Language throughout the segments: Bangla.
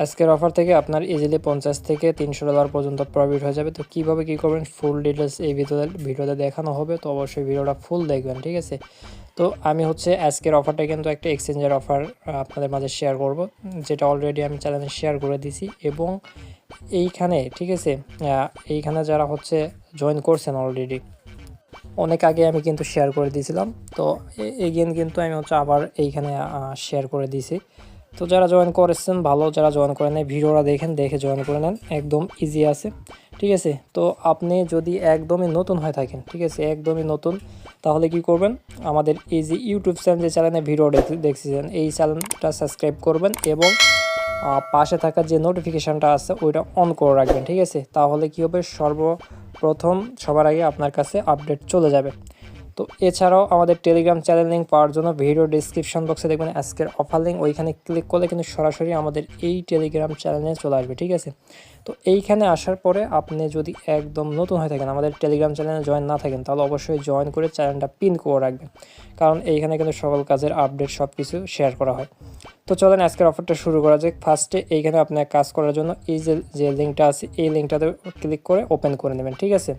আজকের অফার থেকে আপনার ইজিলি $50 থেকে $300 পর্যন্ত প্রফিট হয়ে যাবে। তো কীভাবে কী করবেন ফুল ডিটেলস এই ভিডিওতে দেখানো হবে, তো অবশ্যই ভিডিওটা ফুল দেখবেন, ঠিক আছে। তো আমি হচ্ছে আজকের অফারটা কিন্তু একটা এক্সচেঞ্জের অফার আপনাদের মাঝে শেয়ার করব, যেটা অলরেডি আমি চ্যানেলে শেয়ার করে দিছি। এবং এইখানে ঠিক আছে, এইখানে যারা হচ্ছে জয়েন করছেন অলরেডি অনেক আগে আমি কিন্তু শেয়ার করে দিয়েছিলাম, তো এগেন কিন্তু আমি হচ্ছে আবার এইখানে শেয়ার করে দিয়েছি। তো যারা জয়েন করেছেন ভালো, যারা জয়েন করে নেন ভিডিওটা দেখে জয়েন করে নেন, একদম ইজি আছে, ঠিক আছে। তো আপনি যদি একদমই নতুন হয়ে থাকেন, ঠিক আছে, একদমই নতুন, তাহলে কি করবেন, আমাদের এই যে ইউটিউব চ্যানেল, যে চ্যানেলে ভিডিও দেখছেন এই চ্যানেলটা সাবস্ক্রাইব করবেন এবং পাশে থাকা যে নোটিফিকেশানটা আছে ওইটা অন করে রাখবেন, ঠিক আছে। তাহলে কী হবে, সর্বপ্রথম সবার আগে আপনার কাছে আপডেট চলে যাবে। তো এছাড়াও আমাদের টেলিগ্রাম চ্যানেল লিঙ্ক পাওয়ার জন্য ভিডিও ডিসক্রিপশন বক্সে দেখবেন আজকের অফার লিঙ্ক, ওইখানে ক্লিক করলে কিন্তু সরাসরি আমাদের এই টেলিগ্রাম চ্যানেলে চলে আসবে, ঠিক আছে। তো এইখানে আসার পরে আপনি যদি একদম নতুন হয়ে থাকেন, আমাদের টেলিগ্রাম চ্যানেলে জয়েন না থাকেন, তাহলে অবশ্যই জয়েন করে চ্যানেলটা পিন করে রাখবেন, কারণ এইখানে কিন্তু সকল কাজের আপডেট সব কিছু শেয়ার করা হয়। তো চলেন আজকের অফারটা শুরু করা যাক। ফার্স্টে এইখানে আপনার কাজ করার জন্য এই যে লিঙ্কটা আছে এই লিঙ্কটাতে ক্লিক করে ওপেন করে নেবেন, ঠিক আছে।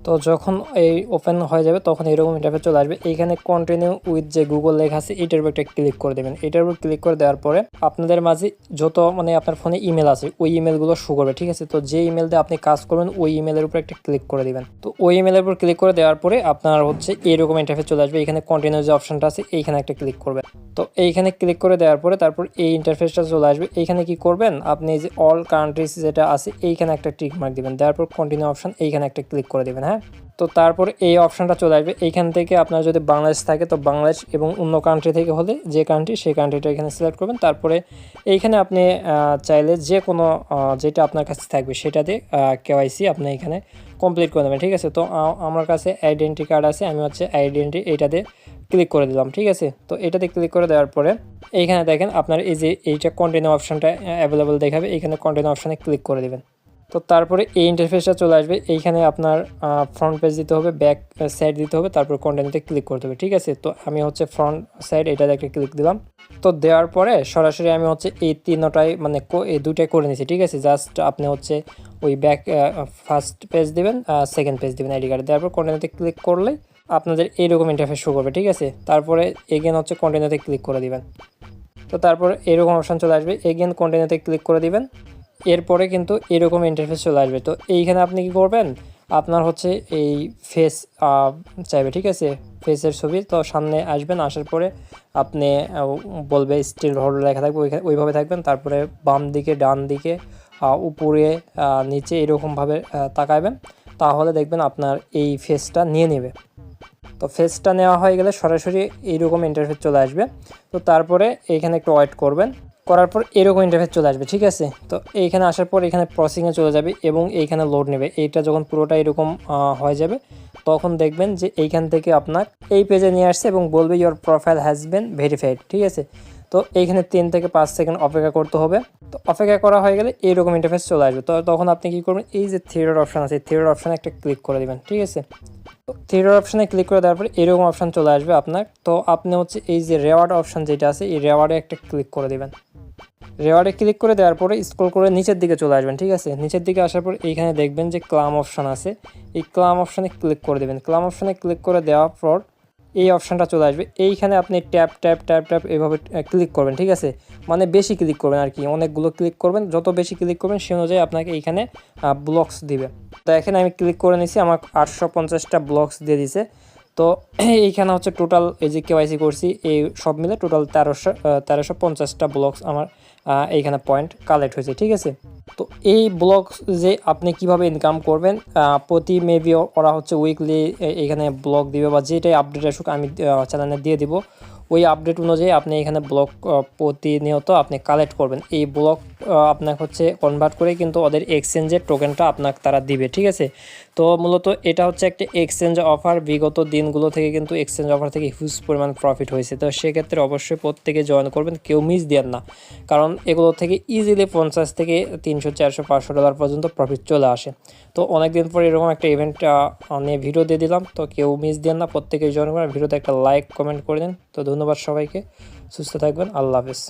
তো যখন এই ওপেন হয়ে যাবে তখন এরকম ইন্টারফেস চলে আসবে। এইখানে কন্টিনিউ উইথ যে গুগল লেখা আছে এইটার উপর একটা ক্লিক করে দেবেন। এটার উপর ক্লিক করে দেওয়ার পরে আপনাদের মাঝে যত আপনার ফোনে ইমেল আছে ওই ইমেলগুলো শো করবে, ঠিক আছে। তো যে ইমেল দিয়ে আপনি কাজ করবেন ওই ইমেলের উপর একটা ক্লিক করে দেবেন। তো ওই ইমেলের উপর ক্লিক করে দেওয়ার পরে আপনার হচ্ছে এরকম ইন্টারফেস চলে আসবে। এখানে কন্টিনিউ যে অপশনটা আছে এইখানে একটা ক্লিক করবেন। তো এইখানে ক্লিক করে দেওয়ার পরে তারপর এই ইন্টারফেসটা চলে আসবে। এইখানে কি করবেন, আপনি যে অল কান্ট্রিজ যেটা আছে এইখানে একটা টিক মার্ক দিবেন, দেওয়ার পর কন্টিনিউ অপশন এইখানে একটা ক্লিক করে দেবেন। হ্যাঁ, তো তারপর এই অপশানটা চলে আসবে। এইখান থেকে আপনার যদি বাংলাদেশ থাকে তো বাংলাদেশ, এবং অন্য কান্ট্রি থেকে হলে যে কান্ট্রি সেই কান্ট্রিটা এখানে সিলেক্ট করবেন। তারপরে এইখানে আপনি চাইলে যে কোনো যেটা আপনার কাছে থাকবে সেটা দিয়ে কেওয়াইসি আপনি এখানে কমপ্লিট করে দেবেন, ঠিক আছে। তো আমার কাছে আইডেন্টি কার্ড আছে, আমি হচ্ছে আইডেন্টি এইটাতে ক্লিক করে দিলাম, ঠিক আছে। তো এটাতে ক্লিক করে দেওয়ার পরে এইখানে দেখেন আপনার এই যে এইটা কন্টিনিউ অপশানটা অ্যাভেলেবল দেখাবে, এইখানে কন্টিনিউ অপশানে ক্লিক করে দেবেন। তো তারপরে এই ইন্টারফেসটা চলে আসবে। এইখানে আপনার ফ্রন্ট পেজ দিতে হবে, ব্যাক সাইড দিতে হবে, তারপর কন্টেন্টে ক্লিক করতে হবে, ঠিক আছে। তো আমি হচ্ছে ফ্রন্ট সাইড এটাতে একটা ক্লিক দিলাম। তো দেওয়ার পরে সরাসরি আমি হচ্ছে এই তিনটাই এই দুটাই করে নিয়েছি, ঠিক আছে। জাস্ট আপনি হচ্ছে ওই ব্যাক ফার্স্ট পেজ দেবেন, সেকেন্ড পেজ দেবেন আইডি কার্ড, দেওয়ার পর কন্টেন্টে ক্লিক করলে আপনাদের এইরকম ইন্টারফেস শো করবে, ঠিক আছে। তারপরে এগেন হচ্ছে কন্টেন্টে ক্লিক করে দিবেন। তো তারপর এরকম অপশান চলে আসবে, এগেন কন্টেন্টে ক্লিক করে দিবেন। এরপরে কিন্তু এরকম ইন্টারফেস চলে আসবে। তো এইখানে আপনি কি করবেন, আপনার হচ্ছে এই ফেস চাইবে, ঠিক আছে, ফেসের ছবি। তো সামনে আসবেন, আসার পরে আপনি বলবে স্টিল হোল্ড লেখা থাকবে, ওইভাবে থাকবেন। তারপরে বাম দিকে ডান দিকে উপরে নিচে এরকমভাবে তাকাবেন, তাহলে দেখবেন আপনার এই ফেসটা নিয়ে নেবে। তো ফেসটা নেওয়া হয়ে গেলে সরাসরি এইরকম ইন্টারফেস চলে আসবে। তো তারপরে এইখানে একটু ওয়েট করবেন, করার পর এরকম ইন্টারফেস চলে আসবে, ঠিক আছে। তো এইখানে আসার পর এখানে প্রসেসিংয়ে চলে যাবে এবং এইখানে লোড নেবে। এইটা যখন পুরোটা এরকম হয়ে যাবে তখন দেখবেন যে এইখান থেকে আপনার এই পেজে নিয়ে আসছে এবং বলবে your profile has been verified, ঠিক আছে। তো এইখানে 3 থেকে 5 সেকেন্ড অপেক্ষা করতে হবে। তো অপেক্ষা করা হয়ে গেলে এইরকম ইন্টারফেস চলে আসবে। তো তখন আপনি কী করবেন, এই যে থ্রি ডট অপশান আছে থ্রি ডট অপশানে একটা ক্লিক করে দেবেন, ঠিক আছে। তো থ্রি ডট অপশানে ক্লিক করে দেওয়ার পরে এরকম অপশান চলে আসবে আপনার। তো আপনি হচ্ছে এই যে রেওয়ার্ড অপশান যেটা আছে এই রেওয়ার্ডে একটা ক্লিক করে দেবেন। রেওয়ার্ডে ক্লিক করে দেওয়ার পরে স্ক্রল করে নিচের দিকে চলে আসবেন, ঠিক আছে। নিচের দিকে আসার পর এইখানে দেখবেন যে ক্লাম অপশান আছে, এই ক্লাম অপশানে ক্লিক করে দেবেন। ক্লাম অপশানে ক্লিক করে দেওয়ার পর এই অপশানটা চলে আসবে। এইখানে আপনি ট্যাপ ট্যাপ ট্যাপ ট্যাপ এভাবে ক্লিক করবেন, ঠিক আছে। মানে বেশি ক্লিক করবেন আর কি, অনেকগুলো ক্লিক করবেন, যত বেশি ক্লিক করবেন সে অনুযায়ী আপনাকে এইখানে ব্লকস দিবে। তো এখানে আমি ক্লিক করে নিছি, আমার 850টা ব্লকস দিয়ে দিছে। তো এইখানে হচ্ছে টোটাল এই যে কেওয়াইসি করছি এই সব মিলে টোটাল 1350টা ব্লকস আমার এইখানে পয়েন্ট কালেক্ট হয়েছে, ঠিক আছে। তো এই ব্লকস যে আপনি কিভাবে ইনকাম করবেন, প্রতি মেবি ওরা হচ্ছে উইকলি এইখানে ব্লক দিবে বা যেটাই আপডেট আসুক আমি চ্যানেলে দিয়ে দিব। ওই আপডেট অনুযায়ী আপনি এখানে ব্লক প্রতিনিয়ত আপনি কালেক্ট করবেন। এই ব্লক আপনাকে হচ্ছে কনভার্ট করে কিন্তু ওদের এক্সচেঞ্জের টোকেনটা আপনাকে তারা দিবে, ঠিক আছে। তো মূলত এটা হচ্ছে একটা এক্সচেঞ্জ অফার, বিগত দিনগুলো থেকে কিন্তু এক্সচেঞ্জ অফার থেকে হিউজ পরিমাণ প্রফিট হয়েছে। তো সেক্ষেত্রে অবশ্যই প্রত্যেকে জয়েন করবেন, কেউ মিস দেন না, কারণ এগুলো থেকে ইজিলি 50 থেকে 300 400 $500 পর্যন্ত প্রফিট চলে আসে। তো অনেক দিন পর এরকম একটা ইভেন্ট নিয়ে ভিডিও দিয়ে দিলাম, তো কেউ মিস দেন না, প্রত্যেকেই জয়েন করেন। ভিডিওতে একটা লাইক কমেন্ট করে দিন। তো ধন্যবাদ সবাইকে, সুস্থ থাকবেন, আল্লাহ হাফেজ।